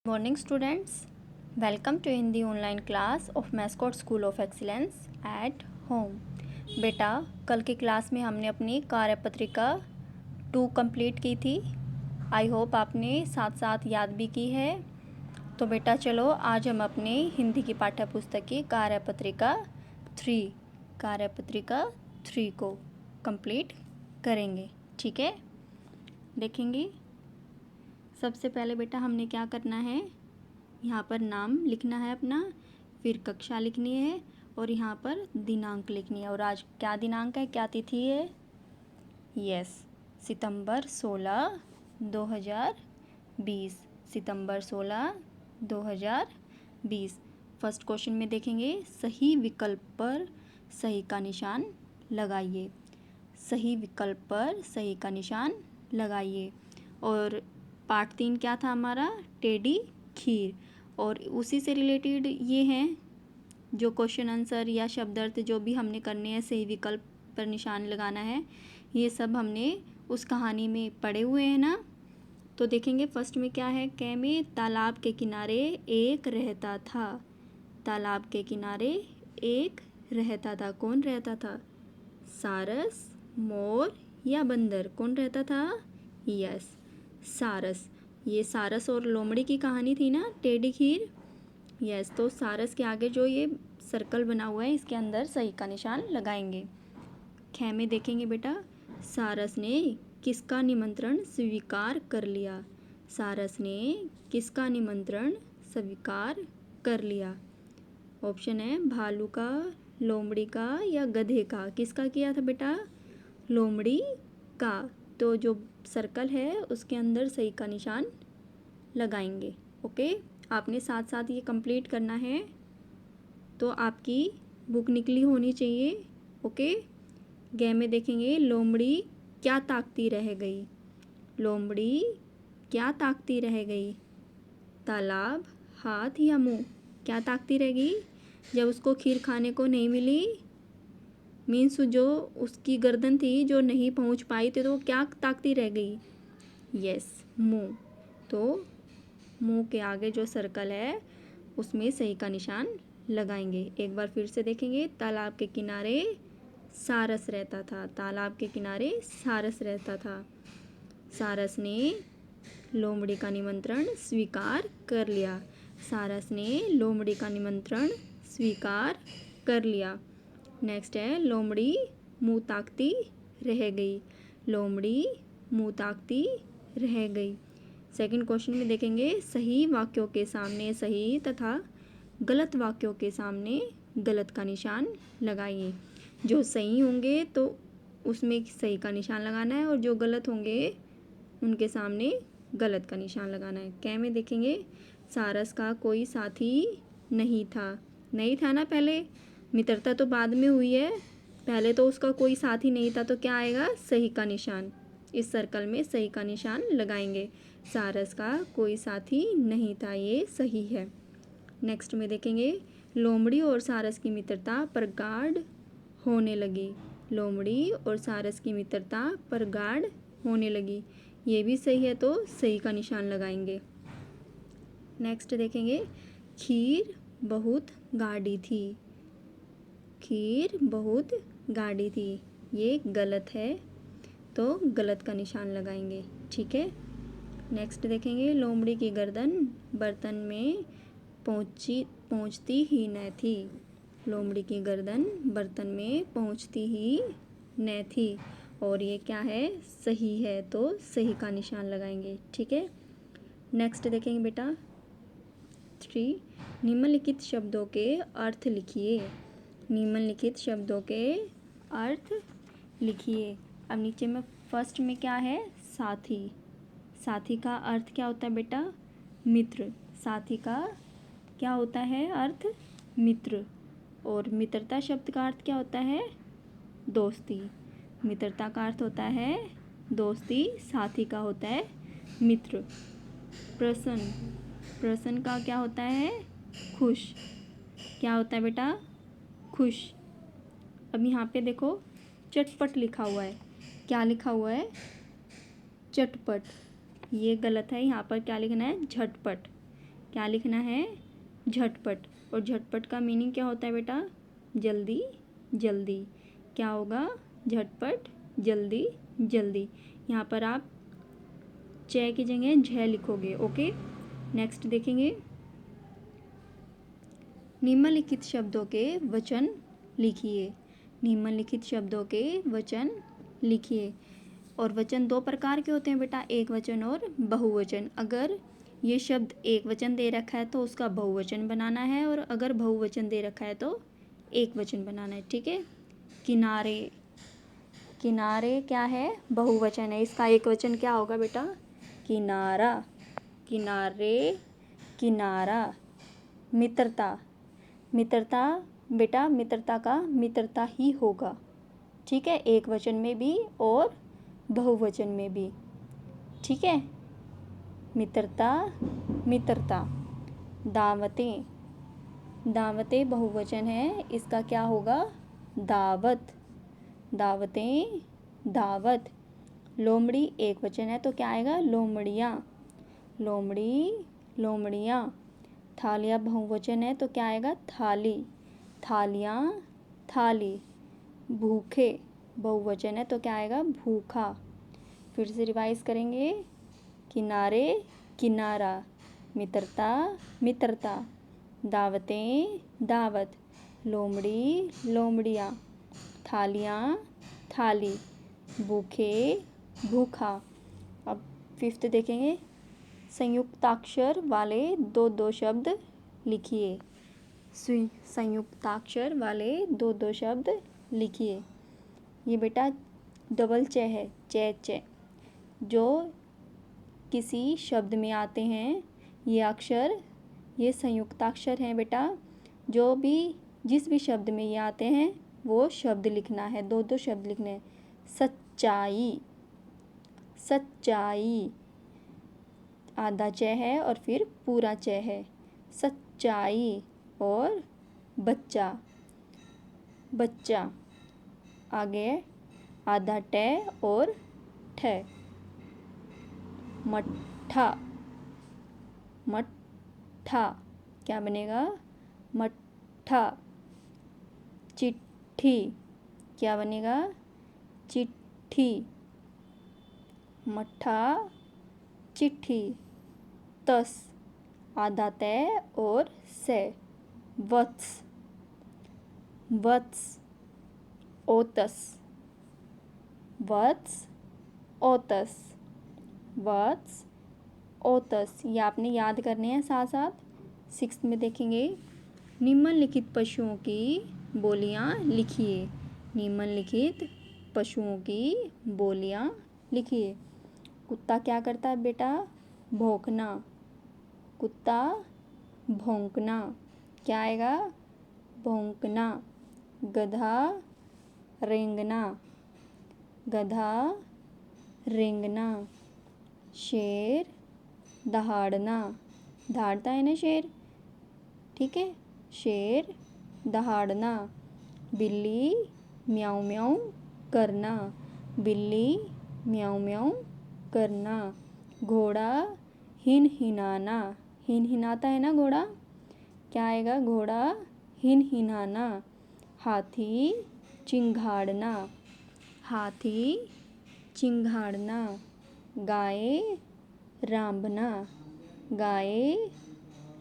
Morning students, welcome to in the online class of Mascot School of Excellence at home। बेटा कल की class में हमने अपनी कार्यपत्रिका 2 कंप्लीट की थी। आई होप आपने साथ साथ याद भी की है। तो बेटा चलो आज हम अपने हिंदी की पाठ्य पुस्तक की कार्यपत्रिका 3 को कंप्लीट करेंगे। ठीक है, देखेंगे। सबसे पहले बेटा हमने क्या करना है, यहाँ पर नाम लिखना है अपना, फिर कक्षा लिखनी है और यहाँ पर दिनांक लिखनी है। और आज क्या दिनांक है, क्या तिथि है? यस, सितंबर 16, 2020। सितंबर 16, 2020। फर्स्ट क्वेश्चन में देखेंगे, सही विकल्प पर सही का निशान लगाइए। सही विकल्प पर सही का निशान लगाइए। और पार्ट 3 क्या था हमारा? टेढ़ी खीर। और उसी से रिलेटेड ये हैं जो क्वेश्चन आंसर या शब्द अर्थ जो भी हमने करने हैं, सही विकल्प पर निशान लगाना है, ये सब हमने उस कहानी में पढ़े हुए हैं ना। तो देखेंगे फर्स्ट में क्या है, कै में तालाब के किनारे एक रहता था। तालाब के किनारे एक रहता था। कौन रहता था? सारस, मोर या बंदर? कौन रहता था? यस, सारस। ये सारस और लोमड़ी की कहानी थी ना, टेढ़ी खीर। यस, तो सारस के आगे जो ये सर्कल बना हुआ है, इसके अंदर सही का निशान लगाएंगे। खे में देखेंगे बेटा, सारस ने किसका निमंत्रण स्वीकार कर लिया? सारस ने किसका निमंत्रण स्वीकार कर लिया? ऑप्शन है भालू का, लोमड़ी का या गधे का। किसका किया था बेटा? लोमड़ी का। तो जो सर्कल है उसके अंदर सही का निशान लगाएंगे। ओके, आपने साथ साथ ये कंप्लीट करना है। तो आपकी बुक निकली होनी चाहिए। ओके, गे में देखेंगे, लोमड़ी क्या ताकती रह गई? लोमड़ी क्या ताकती रह गई? तालाब, हाथ या मुंह? क्या ताकती रह गई जब उसको खीर खाने को नहीं मिली? मीन्स जो उसकी गर्दन थी जो नहीं पहुंच पाई थी, तो वो क्या ताकती रह गई? यस, मुंह। तो मुंह के आगे जो सर्कल है उसमें सही का निशान लगाएंगे। एक बार फिर से देखेंगे, तालाब के किनारे सारस रहता था। तालाब के किनारे सारस रहता था। सारस ने लोमड़ी का निमंत्रण स्वीकार कर लिया। सारस ने लोमड़ी का निमंत्रण स्वीकार कर लिया। नेक्स्ट है, लोमड़ी मुंह ताकती रह गई। लोमड़ी मुंह ताकती रह गई। सेकंड क्वेश्चन में देखेंगे, सही वाक्यों के सामने सही तथा गलत वाक्यों के सामने गलत का निशान लगाइए। जो सही होंगे तो उसमें सही का निशान लगाना है और जो गलत होंगे उनके सामने गलत का निशान लगाना है। कै में देखेंगे, सारस का कोई साथी नहीं था। नहीं था ना, पहले मित्रता तो बाद में हुई है, पहले तो उसका कोई साथी नहीं था। तो क्या आएगा? सही का निशान। इस सर्कल में सही का निशान लगाएंगे। सारस का कोई साथी नहीं था, ये सही है। नेक्स्ट में देखेंगे, लोमड़ी और सारस की मित्रता प्रगाढ़ होने लगी। लोमड़ी और सारस की मित्रता प्रगाढ़ होने लगी, ये भी सही है, तो सही का निशान लगाएंगे। नेक्स्ट देखेंगे, खीर बहुत गाढ़ी थी। खीर बहुत गाढ़ी थी, ये गलत है, तो गलत का निशान लगाएंगे। ठीक है। नेक्स्ट देखेंगे, लोमड़ी की गर्दन बर्तन में पहुंचती ही न थी। लोमड़ी की गर्दन बर्तन में पहुंचती ही न थी, और ये क्या है? सही है, तो सही का निशान लगाएंगे। ठीक है। नेक्स्ट देखेंगे बेटा 3, निम्नलिखित शब्दों के अर्थ लिखिए। निम्नलिखित शब्दों के अर्थ लिखिए। अब नीचे में फर्स्ट में क्या है? साथी। साथी का अर्थ क्या होता है बेटा? मित्र। साथी का क्या होता है अर्थ? मित्र। और मित्रता शब्द का अर्थ क्या होता है? दोस्ती। मित्रता का अर्थ होता है दोस्ती, साथी का होता है मित्र। प्रसन्न। प्रसन्न का क्या होता है? खुश। क्या होता है बेटा? खुश। अब यहाँ पे देखो, चटपट लिखा हुआ है। क्या लिखा हुआ है? चटपट। ये गलत है, यहाँ पर क्या लिखना है? झटपट। क्या लिखना है? झटपट। और झटपट का मीनिंग क्या होता है बेटा? जल्दी जल्दी। क्या होगा? झटपट जल्दी जल्दी। यहाँ पर आप च की जगह झ लिखोगे। ओके, नेक्स्ट देखेंगे। निम्नलिखित शब्दों के वचन लिखिए। निम्नलिखित शब्दों के वचन लिखिए। और वचन दो प्रकार के होते हैं बेटा, एक वचन और बहुवचन। अगर ये शब्द एक वचन दे रखा है तो उसका बहुवचन बनाना है, और अगर बहुवचन दे रखा है तो एक वचन बनाना है। ठीक है। किनारे। किनारे क्या है? बहुवचन है। इसका एक वचन क्या होगा बेटा? किनारा। किनारे, किनारा। मित्रता। मित्रता बेटा, मित्रता का मित्रता ही होगा। ठीक है, एक वचन में भी और बहुवचन में भी। ठीक है। मित्रता, मित्रता। दावतें। दावतें बहुवचन है, इसका क्या होगा? दावत। दावतें, दावत। लोमड़ी एक वचन है तो क्या आएगा? लोमड़ियाँ। लोमड़ी, लोमड़ियाँ। थालियाँ बहुवचन है तो क्या आएगा? थाली। थालियाँ, थाली। भूखे बहुवचन है तो क्या आएगा? भूखा। फिर से रिवाइज करेंगे। किनारे, किनारा। मित्रता, मित्रता। दावतें, दावत। लोमड़ी, लोमड़ियाँ। थालियाँ, थाली। भूखे, भूखा। अब फिफ्थ देखेंगे। संयुक्ताक्षर वाले दो दो शब्द लिखिए। संयुक्ताक्षर वाले दो दो शब्द लिखिए। ये बेटा डबल च है, च च। जो किसी शब्द में आते हैं ये अक्षर, ये संयुक्ताक्षर हैं बेटा। जो भी जिस भी शब्द में ये आते हैं वो शब्द लिखना है, दो दो शब्द लिखने हैं। सच्चाई। सच्चाई आधा च है और फिर पूरा च है। सच्चाई। और बच्चा। बच्चा आगे आधा ट और ठ। मट्ठा। मट्ठा क्या बनेगा? मट्ठा। चिट्ठी क्या बनेगा? चिट्ठी। मट्ठा, चिट्ठी। तस आधा तय और से। वत्स। वत्स। ओतस। वत्स, ओतस। वत्स, ओतस। ये आपने याद करने हैं साथ साथ। सिक्स्थ में देखेंगे। निम्नलिखित पशुओं की बोलियां लिखिए। निम्नलिखित पशुओं की बोलियां लिखिए। कुत्ता क्या करता है बेटा? भौंकना। कुत्ता भौंकना। क्या आएगा? भौंकना। गधा रेंगना। गधा रेंगना। शेर दहाड़ना। दहाड़ता है ना शेर? ठीक है, शेर दहाड़ना। बिल्ली म्याऊं म्याऊं करना। बिल्ली म्याऊं म्याऊं करना। घोड़ा हिन हिनाना। हिन हिनाता है ना घोड़ा? क्या आएगा? घोड़ा हिन हिनाना। हाथी चिंघाड़ना। हाथी चिंघाड़ना। गाय रांभना। गाय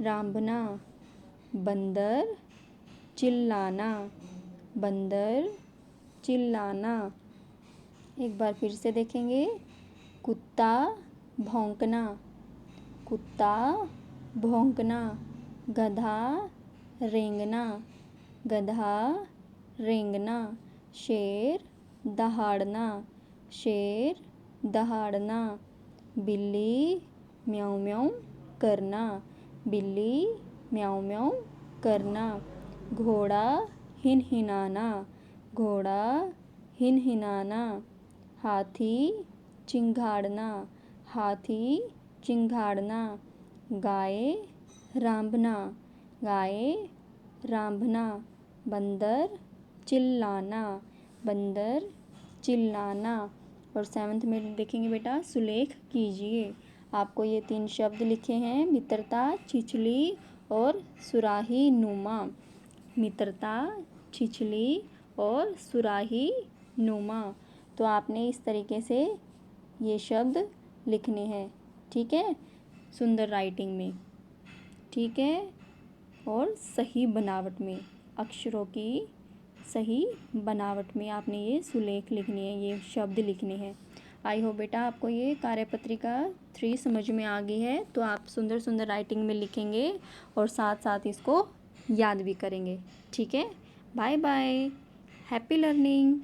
रांभना। बंदर चिल्लाना। बंदर चिल्लाना। एक बार फिर से देखेंगे। कुत्ता भौंकना। कुत्ता भौंकना। गधा रेंगना। गधा रेंगना। शेर दहाड़ना। शेर दहाड़ना। बिल्ली म्याऊं म्याऊं करना। बिल्ली म्याऊं म्याऊं करना। घोड़ा हिन हिनाना। घोड़ा हिन हिनाना। हाथी चिंघाड़ना। हाथी चिंघाड़ना। गाय रांभना। गाय रांभना। बंदर चिल्लाना। बंदर चिल्लाना। और सेवंथ में देखेंगे बेटा। सुलेख कीजिए। आपको ये 3 शब्द लिखे हैं, मित्रता, छिछली और सुराही नुमा। मित्रता, छिछली और सुराही नुमा। तो आपने इस तरीके से ये शब्द लिखने हैं, ठीक है, सुंदर राइटिंग में, ठीक है, और सही बनावट में, अक्षरों की सही बनावट में आपने ये सुलेख लिखनी है, ये शब्द लिखने हैं। आई होप बेटा आपको ये कार्यपत्रिका 3 समझ में आ गई है। तो आप सुंदर सुंदर राइटिंग में लिखेंगे और साथ साथ इसको याद भी करेंगे, ठीक है। Bye bye, happy learning.